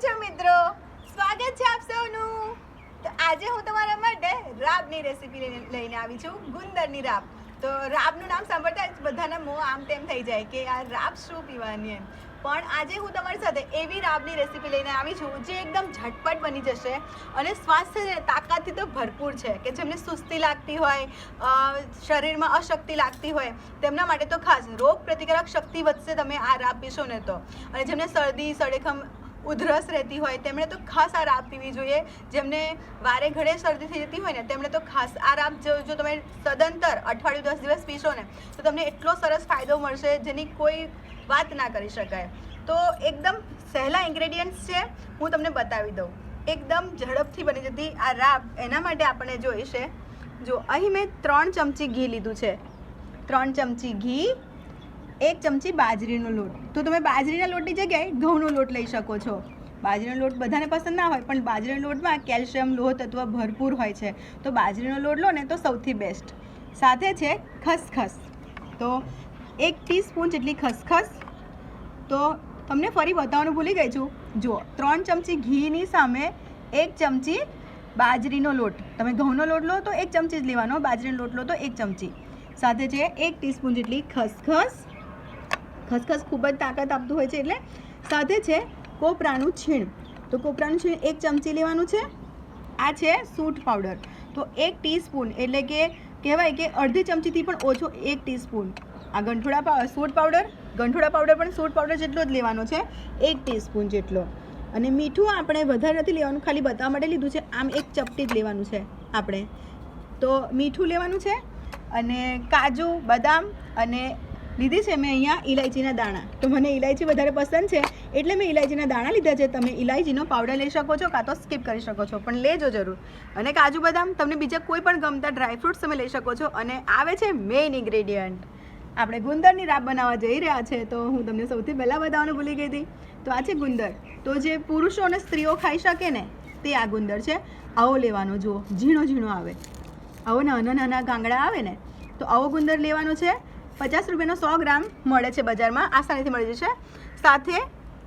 છો મિત્રો? સ્વાગત છે આપ સૌનું. તો આજે હું તમારા માટે રાબની રેસીપી લઈને આવી છું, ગુંદરની રાબ. તો રાબનું નામ સાંભળતા જ બધાના મોં આમ તેમ થઈ જાય કે આ રાબ શું પીવાની એમ. પણ આજે હું તમારી સાથે એવી રાબની રેસીપી લઈને આવી છું જે એકદમ ઝટપટ બની જશે અને સ્વાસ્થ્ય તાકાતથી તો ભરપૂર છે કે જેમને સુસ્તી લાગતી હોય, શરીરમાં અશક્તિ લાગતી હોય તેમના માટે તો ખાસ રોગ પ્રતિકારક શક્તિ વધશે તમે આ રાબ પીશો ને તો. અને જેમને શરદી સળેખમ ઉધરસ રહેતી હોય તેમણે તો ખાસ આ રાબ પીવી જોઈએ. જેમને વારે ઘડે શરદી થઈ જતી હોય ને તેમણે તો ખાસ આ રાબ જો તમે સદંતર અઠવાડિયું 10 દિવસ પીશો ને તો તમને એટલો સરસ ફાયદો મળશે જેની કોઈ વાત ના કરી શકાય. તો એકદમ સહેલા ઇન્ગ્રેડિયન્ટ્સ છે, હું તમને બતાવી દઉં. એકદમ ઝડપથી બની જતી આ રાબ એના માટે આપણે જોઈશે, જો અહીં મેં 3 ચમચી ઘી લીધું છે. 3 ચમચી ઘી, 1 ચમચી બાજરીનો લોટ. તો તમે બાજરીના લોટની જગ્યાએ ઘઉંનો લોટ લઈ શકો છો. બાજરીનો લોટ બધાને પસંદ ના હોય, પણ બાજરીના લોટમાં કેલ્શિયમ લોહ તત્વ ભરપૂર હોય છે, તો બાજરીનો લોટ લો ને તો સૌથી બેસ્ટ. સાથે છે ખસખસ, તો 1 ટીસ્પૂન જેટલી ખસખસ. તો તમને ફરી બતાવવાનું ભૂલી ગઈ છું, જુઓ 3 ચમચી ઘીની સામે 1 ચમચી બાજરીનો લોટ. તમે ઘઉંનો લોટ લો તો 1 ચમચી જ લેવાનો, બાજરીનો લોટ લો તો 1 ચમચી. સાથે છે 1 ટીસ્પૂન જેટલી ખસખસ. ખસખસ ખૂબ જ તાકાત આપતું હોય છે એટલે. સાથે છે કોપરાનું છીણ, તો કોપરાનું છીણ 1 ચમચી લેવાનું છે. આ છે સૂંઠ પાવડર, તો 1 ટીસ્પૂન એટલે કે કહેવાય કે અડધી ચમચીથી પણ ઓછો 1 ટીસ્પૂન. આ સૂંઠ પાવડર, ગંઠોડા પાવડર પણ સૂંઠ પાવડર જેટલો જ લેવાનો છે, 1 ટીસ્પૂન જેટલો. અને મીઠું આપણે વધારે નથી લેવાનું, ખાલી બતાવવા માટે લીધું છે. આમ 1 ચપટી જ લેવાનું છે આપણે. તો મીઠું લેવાનું છે. અને કાજુ બદામ અને લીધી છે મેં અહીંયા ઇલાયચીના દાણા. તો મને ઇલાયચી વધારે પસંદ છે એટલે મેં ઇલાયચીના દાણા લીધા છે. તમે ઇલાયચીનો પાવડર લઈ શકો છો, કાં તો સ્કીપ કરી શકો છો, પણ લેજો જરૂર. અને કાજુ બદામ, તમને બીજા કોઈ પણ ગમતા ડ્રાયફ્રૂટ્સ તમે લઈ શકો છો. અને આવે છે મેઇન ઇન્ગ્રેડિયન્ટ, આપણે ગુંદરની રાબ બનાવવા જઈ રહ્યા છે. તો હું તમને સૌથી પહેલાં બતાવવાનું ભૂલી ગઈ હતી. તો આ છે ગુંદર. તો જે પુરુષો અને સ્ત્રીઓ ખાઈ શકે ને તે આ ગુંદર છે. આવો લેવાનો, જુઓ ઝીણો ઝીણો આવે, આવો નાના નાના ગાંગડા આવે ને, તો આવો ગુંદર લેવાનો છે. 50 રૂપિયાનો 100 ગ્રામ મળે છે બજારમાં, આસાનીથી મળી જશે. સાથે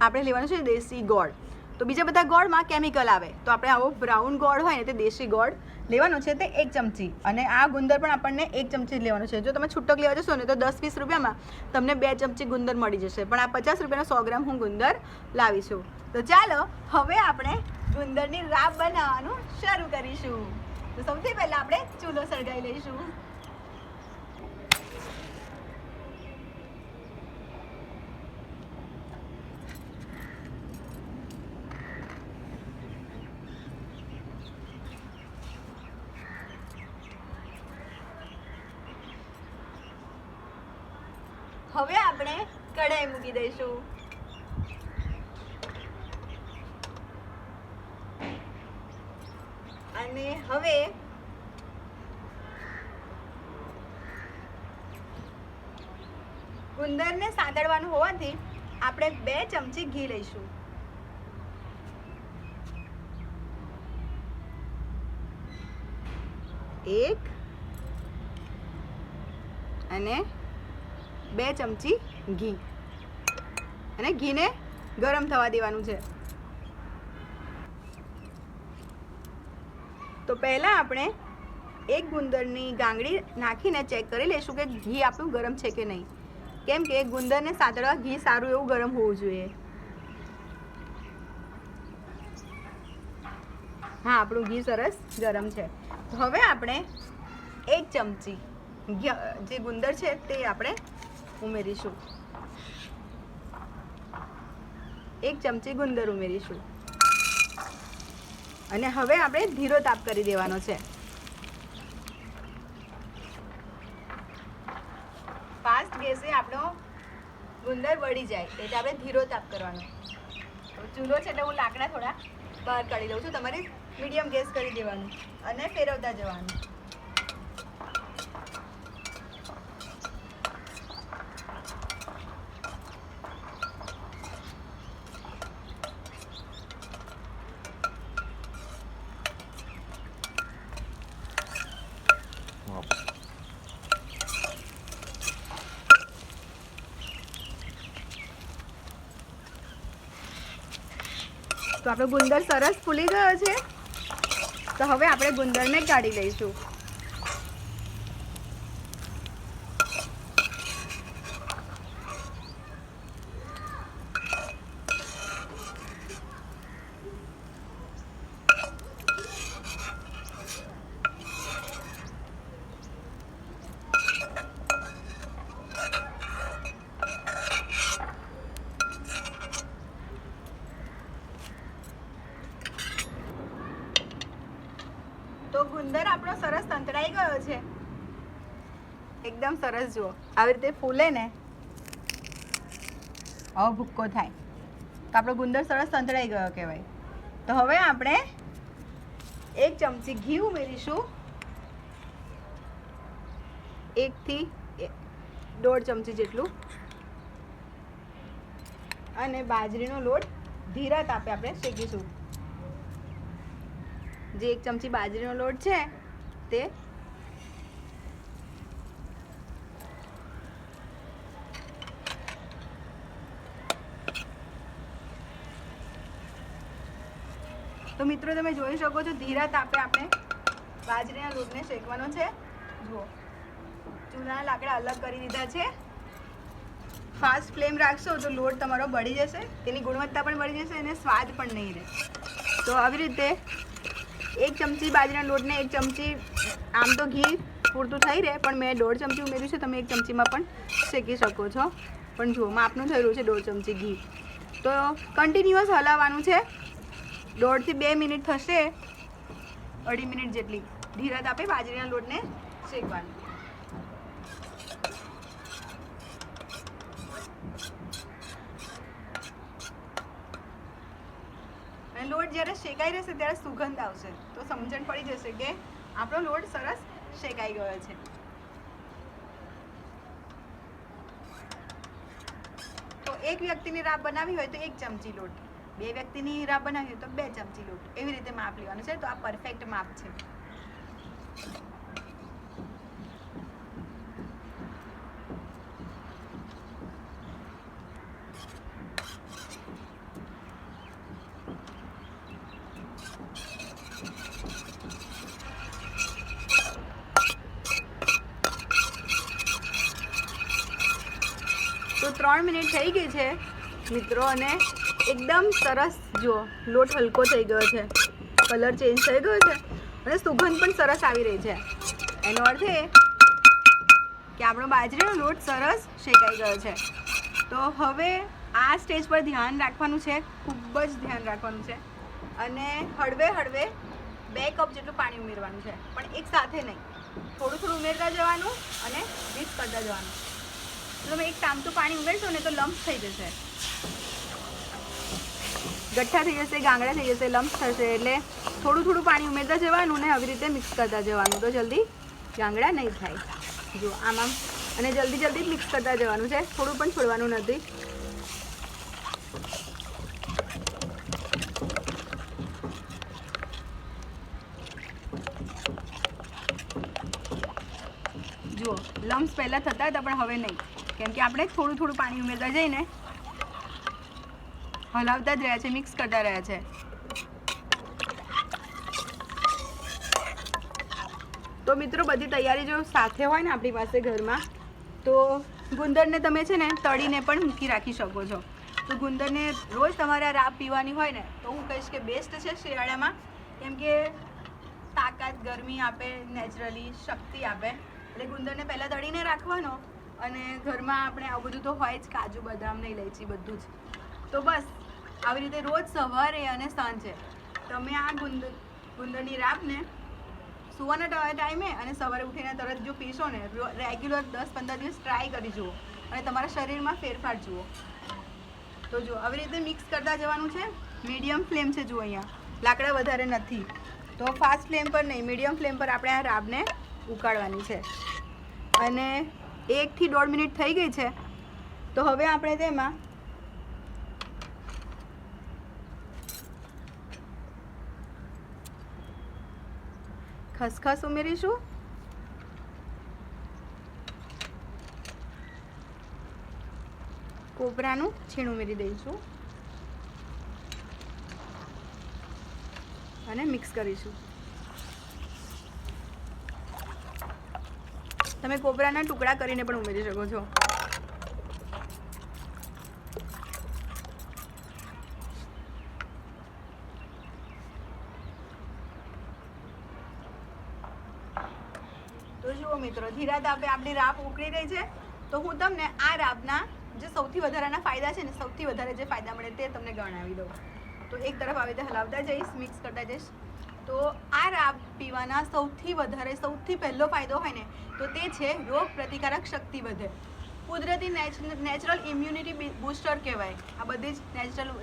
આપણે લેવાનું છે દેશી ગોળ. તો બીજા બધા ગોળમાં કેમિકલ આવે, તો આપણે આવો બ્રાઉન ગોળ હોય ને તે દેશી ગોળ લેવાનો છે, તે 1 ચમચી. અને આ ગુંદર પણ આપણને 1 ચમચી જ લેવાનો છે. જો તમે છૂટક લેવા જશો ને તો 10-20 રૂપિયામાં તમને 2 ચમચી ગુંદર મળી જશે, પણ આ 50 રૂપિયાનો 100 ગ્રામ હું ગુંદર લાવીશું. તો ચાલો હવે આપણે ગુંદરની રાબ બનાવવાનું શરૂ કરીશું. તો સૌથી પહેલાં આપણે ચૂલો સળગાવી લઈશું. હવે આપણે કઢાઈ મૂકી દઈશું. અને હવે ગુંદરને સાંતળવાનું હોવાથી આપણે 2 ચમચી ઘી લઈશું. એક અને 2 ચમચી ઘી. અને ઘીને ગરમ થવા દેવાનું છે. તો પહેલાં આપણે એક ગુંદરની ગાંગડી નાખીને ચેક કરી લઈશું કે ઘી આપણું ગરમ છે કે નહીં. કેમ કે ગુંદરને સાંતળવા ઘી સારું એવું ગરમ હોવું જોઈએ. હા, આપણું ઘી સરસ ગરમ છે. તો હવે આપણે 1 ચમચી જે ગુંદર છે તે આપણે ઉમેરીશું. 1 ચમચી ગુંદર ઉમેરીશું. અને હવે આપણે ધીરો તાપ કરી દેવાનો છે. ફાસ્ટ ગેસે આપણો ગુંદર બળી જાય એટલે આપણે ધીરો તાપ કરવાનો. ચૂલો છે એટલે હું લાકડા થોડા બહાર કાઢી લઉં છું. તમારે મીડિયમ ગેસ કરી દેવાનું અને ફેરવતા જવાનું. તો આપણો ગુંદર સરસ ફૂલી ગયો છે. તો હવે આપણે ગુંદરને કાઢી લઈશું. તો ગુંદર આપણો સરસ તંતડાઈ ગયો છે. એકદમ સરસ. જુઓ આવી રીતે ફૂલે ને આવો ભૂક્કો થાય તો આપણો ગુંદર સરસ તંતડાઈ ગયો કહેવાય. તો હવે આપણે 1 ચમચી ઘી ઉમેરીશું. 1 થી 1.5 ચમચી જેટલું. અને બાજરીનો લોટ ધીરા તાપે આપણે શેકીશું. જે 1 ચમચી બાજરીનો લોટ છે તે તો મિત્રો તમે જોઈ શકો છો ધીરા તાપે આપણે બાજરીના લોટને શેકવાનો છે. જુઓ ચૂલાના લાકડા અલગ કરી દીધા છે. ફાસ્ટ ફ્લેમ રાખશો તો લોટ તમારો બળી જશે, તેની ગુણવત્તા પણ બળી જશે અને સ્વાદ પણ નહીં રહે. તો આવી રીતે 1 ચમચી બાજરીના લોટને 1 ચમચી આમ તો ઘી પૂરતું થઈ રહે, પણ મેં 1.5 ચમચી ઉમેર્યું છે. તમે 1 ચમચીમાં પણ શેકી શકો છો. પણ જુઓ માપનું થઈ રહ્યું છે 1.5 ચમચી ઘી. તો કન્ટિન્યુઅસ હલાવવાનું છે. 1.5 થી 2 મિનિટ થશે, 2.5 મિનિટ જેટલી ધીરા તાપે બાજરીના લોટને શેકવાનું. અને લોટ જ્યારે શેકાઈ રહેશે ત્યારે સુગંધ આવશે તો સમજણ પડી જશે કે આપણો લોટ સરસ શેકાઈ ગયો છે. તો 1 વ્યક્તિની રાબ બનાવી હોય તો 1 ચમચી લોટ, 2 વ્યક્તિની રાબ બનાવી હોય તો 2 ચમચી લોટ, એવી રીતે માપ લેવાનું છે. તો આ પરફેક્ટ માપ છે. તો 3 મિનિટ થઈ ગઈ છે મિત્રો, અને એકદમ સરસ જુઓ લોટ હલકો થઈ ગયો છે, કલર ચેન્જ થઈ ગયો છે અને સુગંધ પણ સરસ આવી રહી છે. એનો અર્થ એ કે આપણો બાજરીનો લોટ સરસ શેકાઈ ગયો છે. તો હવે આ સ્ટેજ પર ધ્યાન રાખવાનું છે, ખૂબ જ ધ્યાન રાખવાનું છે. અને હળવે હળવે 2 કપ જેટલું પાણી ઉમેરવાનું છે, પણ એક સાથે નહીં, થોડું થોડું ઉમેરતા જવાનું અને મિક્સ કરતા જવાનું. તો તમે એક ચામચું પાણી ઉમેરશો ને તો લમ્સ થઈ જશે, ગઠ્ઠા થઈ જશે, ગાંગડા થઈ જશે, લમ્સ થશે. એટલે થોડું થોડું પાણી ઉમેરતા જવાનું ને આવી રીતે મિક્સ કરતા જવાનું, તો જલ્દી ગાંગડા નહીં થાય. જો આમ અને જલ્દી જલ્દી મિક્સ કરતા જવાનું છે, થોડું પણ છોડવાનું નથી. જુઓ લમ્સ પહેલાં થતા હતા પણ હવે નહીં, કેમ કે આપણે થોડું થોડું પાણી ઉમેરતા જઈને હલાવતા જ રહ્યા છે, મિક્સ કરતા રહ્યા છે. તો મિત્રો બધી તૈયારી જો સાથે હોય ને આપણી પાસે ઘરમાં, તો ગુંદરને તમે છે ને તળીને પણ મૂકી રાખી શકો છો. તો ગુંદરને રોજ તમારે રાબ પીવાની હોય ને તો હું કહીશ કે બેસ્ટ છે શિયાળામાં, કેમ કે તાકાત ગરમી આપે, નેચરલી શક્તિ આપે. એટલે ગુંદરને પહેલાં તળીને રાખવાનો, અને ઘરમાં આપણે આવું બધું તો હોય જ, કાજુ બદામ ને ઇલાયચી બધું જ. તો બસ આવી રીતે રોજ સવારે અને સાંજે તમે આ ગુંદરની રાબને સુવાના ટાઈમે અને સવારે ઉઠીને તરત જો પીશો ને, રેગ્યુલર 10-15 દિવસ ટ્રાય કરી જુઓ અને તમારા શરીરમાં ફેરફાર જુઓ. તો જો આવી રીતે મિક્સ કરતા જવાનું છે. મીડિયમ ફ્લેમ છે, જુઓ અહીંયા લાકડા વધારે નથી, તો ફાસ્ટ ફ્લેમ પર નહીં, મીડિયમ ફ્લેમ પર આપણે આ રાબને ઉકાળવાની છે. અને 1 થી 1.5 મિનિટ થઈ ગઈ છે. તો હવે આપણે તેમાં ખસખસ ઉમેરીશું, કોપરાનું છીણ ઉમેરી દઈશું, અને મિક્સ કરીશું. તમે કોપરાના ટુકડા કરીને પણ ઉમેરી શકો છો. તો જુઓ મિત્રો, ધીરા તાપે આપણી રાબ ઉકળી રહી છે. તો હું તમને આ રાબના જે સૌથી વધારાના ફાયદા છે ને, સૌથી વધારે જે ફાયદા મળે તે તમને ગણાવી દઉં. તો એક તરફ આવી રીતે હલાવતા જઈશ, મિક્સ કરતા જઈશ. તો આ રાબ પીવાના સૌથી પહેલો ફાયદો હોય ને તો તે છે રોગ પ્રતિકારક શક્તિ વધે. કુદરતી નેચરલ ઇમ્યુનિટી બૂસ્ટર કહેવાય. આ બધી જ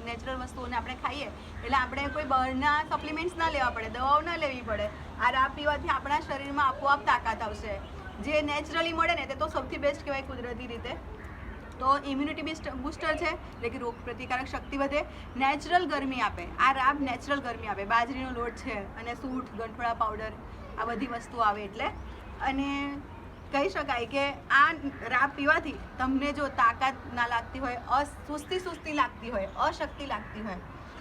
નેચરલ વસ્તુઓને આપણે ખાઈએ એટલે આપણે કોઈ બહારના સપ્લિમેન્ટ્સ ના લેવા પડે, દવાઓ ના લેવી પડે. આ રાબ પીવાથી આપણા શરીરમાં આપોઆપ તાકાત આવશે. જે નેચરલી મળે ને તે તો સૌથી બેસ્ટ કહેવાય કુદરતી રીતે. તો ઇમ્યુનિટી બૂસ્ટર છે એટલે કે રોગ પ્રતિકારક શક્તિ વધે, નેચરલ ગરમી આપે. આ રાબ નેચરલ ગરમી આપે. બાજરીનો લોટ છે અને સૂંઠ, ગંઠોડા પાવડર, આ બધી વસ્તુ આવે એટલે. અને કહી શકાય કે આ રાબ પીવાથી તમને જો તાકાત ના લાગતી હોય, સુસ્તી લાગતી હોય, અશક્તિ લાગતી હોય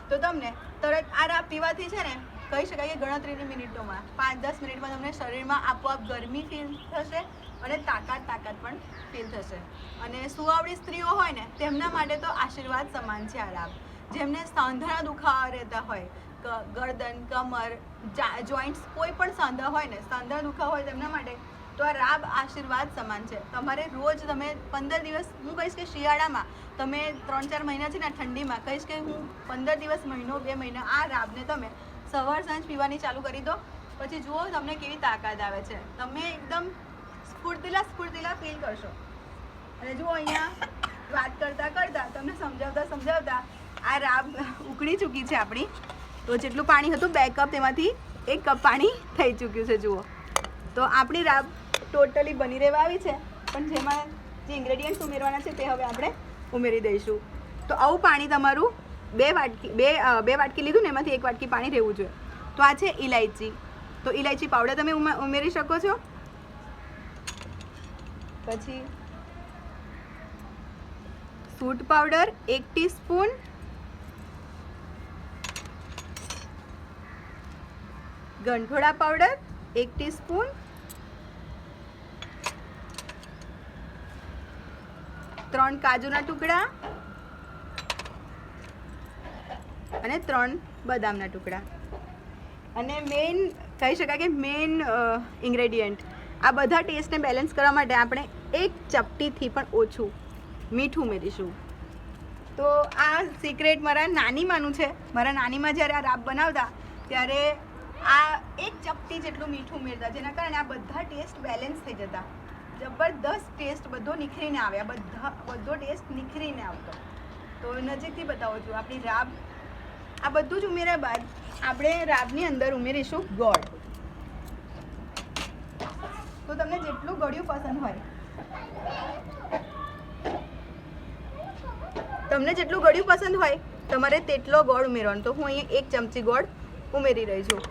તો તમને તરત આ રાબ પીવાથી છે ને કહી શકાય કે ગણતરીની મિનિટોમાં 5-10 મિનિટમાં તમને શરીરમાં આપોઆપ ગરમી ફીલ થશે અને તાકાત પણ ફીલ થશે. અને સુવાવડી સ્ત્રીઓ હોય ને તેમના માટે તો આશીર્વાદ સમાન છે આ રાબ. જેમને સાંધાના દુખાવા રહેતા હોય, ગરદન, કમર, જોઈન્ટ્સ, કોઈ પણ સાંધા હોય ને, સાંધાના દુખાવા હોય તેમના માટે તો આ રાબ આશીર્વાદ સમાન છે. તમારે રોજ તમે 15 દિવસ, હું કહીશ કે શિયાળામાં તમે 3-4 મહિના છે ને ઠંડીમાં, કહીશ કે હું 15 દિવસ, મહિનો, 2 મહિના આ રાબને તમે સવાર સાંજ પીવાની ચાલુ કરી દો. પછી જુઓ તમને કેવી તાકાત આવે છે. તમે એકદમ સ્ફૂર્તિલા ફીલ કરશો. અને જુઓ અહીંયા વાત કરતા તમને સમજાવતા આ રાબ ઉકળી ચૂકી છે આપણી. તો જેટલું પાણી હતું 2 કપ, તેમાંથી 1 કપ પાણી થઈ ચૂક્યું છે. જુઓ તો આપણી રાબ ટોટલી બની રહેવા આવી છે. પણ જેમાં જે ઇન્ગ્રેડિયન્ટ્સ ઉમેરવાના છે તે હવે આપણે ઉમેરી દઈશું. તો આવું પાણી તમારું 2 વાટકી લીધું ને, એમાંથી 1 વાટકી પાણી રહેવું જોઈએ. તો આ છે ઇલાયચી. તો ઇલાયચી પાવડર તમે ઉમેરી શકો છો. પછી સૂંઠ પાવડર 1 ટીસ્પૂન, ગંઠોડા પાવડર 1 ટીસ્પૂન, ત્રણ કાજુના ટુકડા અને 3 બદામના ટુકડા. અને મેઇન કહી શકાય કે મેઇન ઇન્ગ્રેડિયન્ટ, આ બધા ટેસ્ટને બેલેન્સ કરવા માટે આપણે 1 ચપટીથી પણ ઓછું મીઠું ઉમેરીશું. તો આ સિક્રેટ મારા નાનીમાનું છે. મારા નાનીમાં જ્યારે આ રાબ બનાવતા ત્યારે આ 1 ચપટી જેટલું મીઠું ઉમેરતા, જેના કારણે આ બધા ટેસ્ટ બેલેન્સ થઈ જતા. જબરદસ્ત ટેસ્ટ બધો નીખરીને આવે. બધો ટેસ્ટ નીખરીને આવતો. તો નજીકથી બતાવો છું આપણી રાબ. આ બધું જ ઉમેર્યા બાદ આપણે રાબની અંદર ઉમેરીશું ગોળ. તો તમને જેટલું ગળ્યું પસંદ હોય, તમારે તેટલો ગોળ ઉમેરવાનો. તો હું અહીંયા 1 ચમચી ગોળ ઉમેરી રહી છું.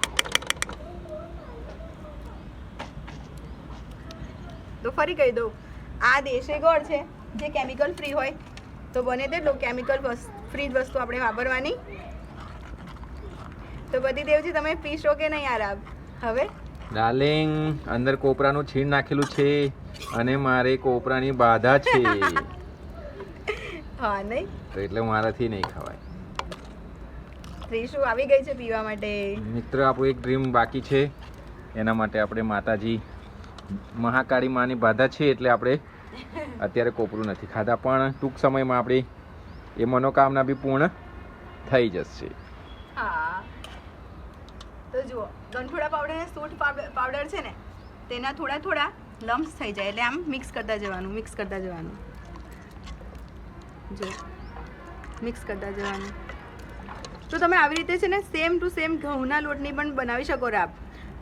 તો ફરી કહી દઉં, આ દેશી ગોળ છે જે કેમિકલ ફ્રી હોય. તો બને તેટલું કેમિકલ ફ્રી જ વસ્તુ આપણે વાપરવાની. તો બધી દેવજી, તમે પીશો કે નહીં આ રાબ? હવે ડાર્લિંગ, અંદર કોપરાનું છીણ નાખેલું છે અને મારે કોપરાની બાધા છે. હા નહીં તો એટલે મારાથી નહીં ખવાય. ત્રીસુ આવી ગઈ છે પીવા માટે. મિત્ર, આપણું એક ડ્રીમ બાકી છે. એના માટે આપણે માતાજી મહાકાળી માની બાધા છે એટલે આપણે અત્યારે કોપરું નથી ખાધા, પણ ટૂંક સમયમાં આપણી એ મનોકામના બી પૂર્ણ થઈ જશે. હા, તો જુઓ, ગંઠોડા પાવડર અને સૂંઠ પાવડર છે ને તેના થોડા લમ્સ થઈ જાય એટલે આમ મિક્સ કરતા જવાનું. જો મિક્સ કરતા જવાનું. તો તમે આવી રીતે છે ને સેમ ટુ સેમ ઘઉંના લોટની પણ બનાવી શકો રાબ.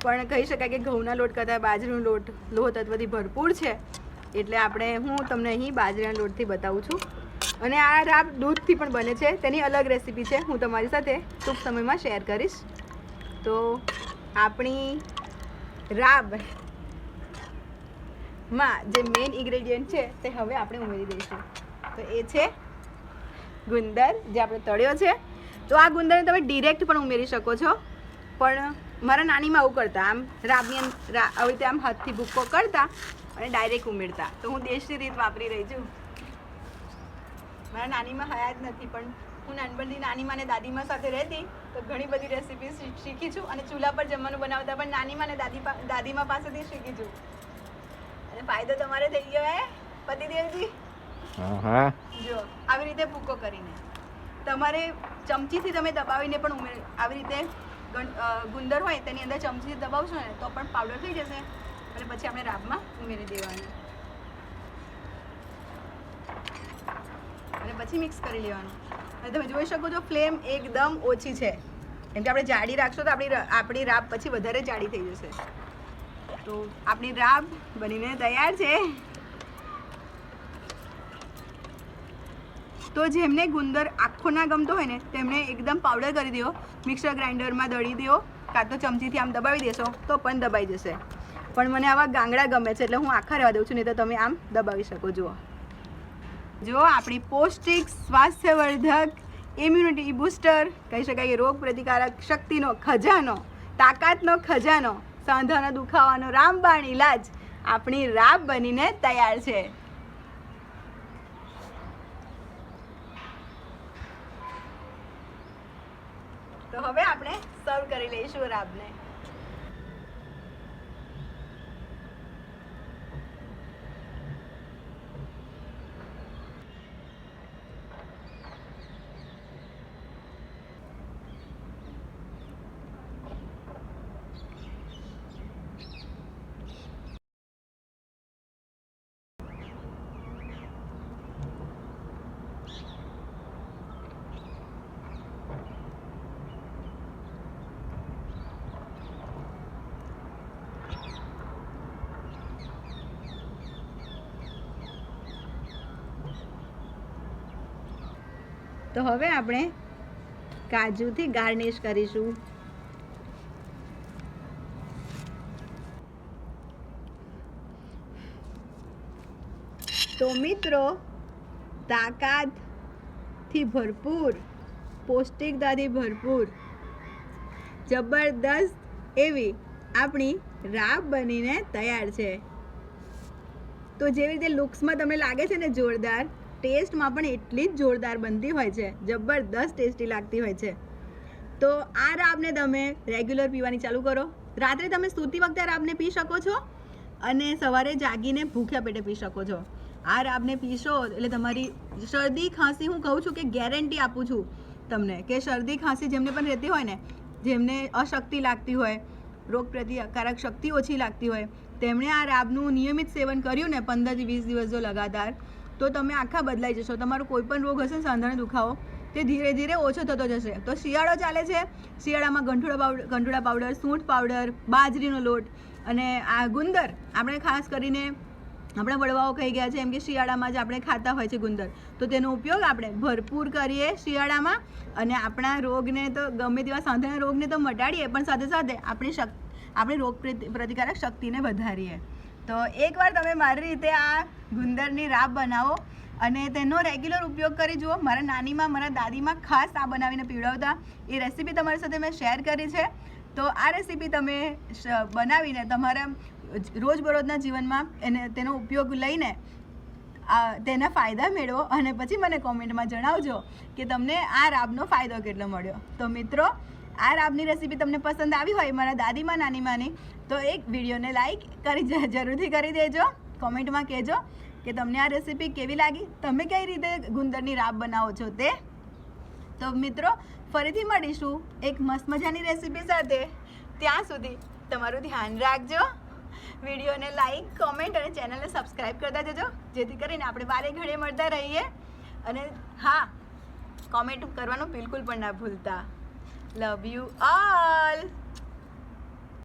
પણ કહી શકાય કે ઘઉંના લોટ કરતાં બાજરીનો લોટ લોહ તત્વથી ભરપૂર છે એટલે હું તમને અહીં બાજરાના લોટથી બતાવું છું. અને આ રાબ દૂધથી પણ બને છે. તેની અલગ રેસીપી છે, હું તમારી સાથે ટૂંક સમયમાં શેર કરીશ. તો આપણી રાબમાં જે મેઇન ઇન્ગ્રેડિયન્ટ છે તે હવે આપણે ઉમેરી દઈશું. તો એ છે ગુંદર, જે આપણે તળ્યો છે. તો આ ગુંદરને તમે ડિરેક્ટ પણ ઉમેરી શકો છો. પણ મારા નાનીમાં આવું કરતા, આમ રાબની આવી રીતે આમ હાથથી ભૂક્કો કરતા અને ડાયરેક્ટ ઉમેરતા. તો હું દેશી રીત વાપરી રહી છું. મારા નાનીમાં હયા જ નથી, પણ હું નાનપણથી નાનીમાં ને દાદીમાં સાથે રહેતી તો ઘણી બધી રેસીપી શીખી છું અને ચૂલા પર જમવાનું બનાવતા પણ નાનીમાં ને દાદીમાં પાસેથી શીખી છું. અને ફાયદો તમારે થઈ ગયો હે પતિદેવજી. હા, જો આવી રીતે ભૂકો કરીને તમારે ચમચીથી તમે દબાવીને પણ આવી રીતે ગુંદર હોય તેની અંદર ચમચીથી દબાવશો ને તો પણ પાવડર થઈ જશે અને પછી આપણે રાબમાં ઉમેરી દેવાનું અને પછી મિક્સ કરી લેવાનું. અને તમે જોઈ શકો છો ફ્લેમ એકદમ ઓછી છે, કેમ કે આપણે જાડી રાખશો તો આપણી રાબ પછી વધારે જાડી થઈ જશે. તો આપણી રાબ બનીને તૈયાર છે. તો જેમને ગુંદર આખો ના ગમતો હોય ને તેમને એકદમ પાવડર કરી દો, મિક્સર ગ્રાઇન્ડરમાં દળી દો, કાં તો ચમચીથી આમ દબાવી દેશો તો પણ દબાઈ જશે. પણ મને આવા ગાંગડા ગમે છે એટલે હું આખા રહેવા દઉં છું, નહીં તો તમે આમ દબાવી શકો. જો આપણી પૌષ્ટિક, સ્વાસ્થ્યવર્ધક, ઇમ્યુનિટી બૂસ્ટર કહી શકાય કે રોગ પ્રતિકારક શક્તિનો ખજાનો, તાકાતનો ખજાનો, સાંધાના દુખાવાનો રામબાણ ઇલાજ આપણી રાબ બનીને તૈયાર છે. તો હવે આપણે સર્વ કરી લઈશું રાબને. તો હવે આપણે કાજુથી ગાર્નિશ કરીશું. તો મિત્રો, તાકાતથી ભરપૂર, પૌષ્ટિકતાથી ભરપૂર, જબરદસ્ત એવી આપણી રાબ બનીને તૈયાર છે. તો જેવી રીતે લુક્સમાં તમને લાગે છે ને જોરદાર, ટેસ્ટમાં પણ એટલી જ જોરદાર બનતી હોય છે, જબરદસ્ત ટેસ્ટી લાગતી હોય છે. તો આ રાબને તમે રેગ્યુલર પીવાની ચાલુ કરો. રાત્રે તમે સૂતી વખતે રાબને પી શકો છો અને સવારે જાગીને ભૂખ્યા પેટે પી શકો છો. આ રાબને પીશો એટલે તમારી શરદી ખાંસી, હું કહું છું કે ગેરંટી આપું છું તમને કે શરદી ખાંસી જેમને પણ રહેતી હોય ને, જેમને અશક્તિ લાગતી હોય, રોગ પ્રતિકારક શક્તિ ઓછી લાગતી હોય, તેમણે આ રાબનું નિયમિત સેવન કર્યું ને 15 થી 20 દિવસ જો લગાતાર, તો તમે આખા બદલાઈ જશો. તમારો કોઈ પણ રોગ હશે ને, સાંધાનો દુખાવો, તે ધીરે ધીરે ઓછો થતો જશે. તો શિયાળો ચાલે છે, શિયાળામાં ગંઠોડા પાવડર, સૂંઠ પાવડર, બાજરીનો લોટ અને આ ગુંદર આપણે ખાસ કરીને આપણા વડવાઓ કહી ગયા છે એમ કે શિયાળામાં જ આપણે ખાતા હોય છે ગુંદર, તો તેનો ઉપયોગ આપણે ભરપૂર કરીએ શિયાળામાં અને આપણા રોગને તો ગમે તેવા સાંધાના રોગને તો મટાડીએ, પણ સાથે સાથે આપણી રોગ પ્રતિકારક શક્તિને વધારીએ. તો એકવાર તમે મારી રીતે આ ગુંદરની રાબ બનાવો અને તેનો રેગ્યુલર ઉપયોગ કરી જુઓ. મારા નાનીમાં, મારા દાદીમાં ખાસ આ બનાવીને પીવડાવતા. એ રેસીપી તમારી સાથે મેં શેર કરી છે. તો આ રેસીપી તમે બનાવીને તમારા રોજબરોજના જીવનમાં તેનો ઉપયોગ લઈને તેના ફાયદા મેળવો અને પછી મને કોમેન્ટમાં જણાવજો કે તમને આ રાબનો ફાયદો કેટલો મળ્યો. તો મિત્રો, આ રાબની રેસીપી તમને પસંદ આવી હોય મારા દાદીમાં, નાનીમાંની, તો એક વિડીયોને લાઈક જરૂરથી કરી દેજો. કોમેન્ટમાં કહેજો કે તમને આ રેસીપી કેવી લાગી, તમે કઈ રીતે ગુંદરની રાબ બનાવો છો તે. તો મિત્રો, ફરીથી મળીશું એક મસ્ત મજાની રેસીપી સાથે. ત્યાં સુધી તમારું ધ્યાન રાખજો. વિડીયોને લાઈક, કોમેન્ટ અને ચેનલને સબસ્ક્રાઈબ કરતા જજો, જેથી કરીને આપણે વારે ઘડીએ મળતા રહીએ. અને હા, કોમેન્ટ કરવાનું બિલકુલ પણ ના ભૂલતા. Love you all.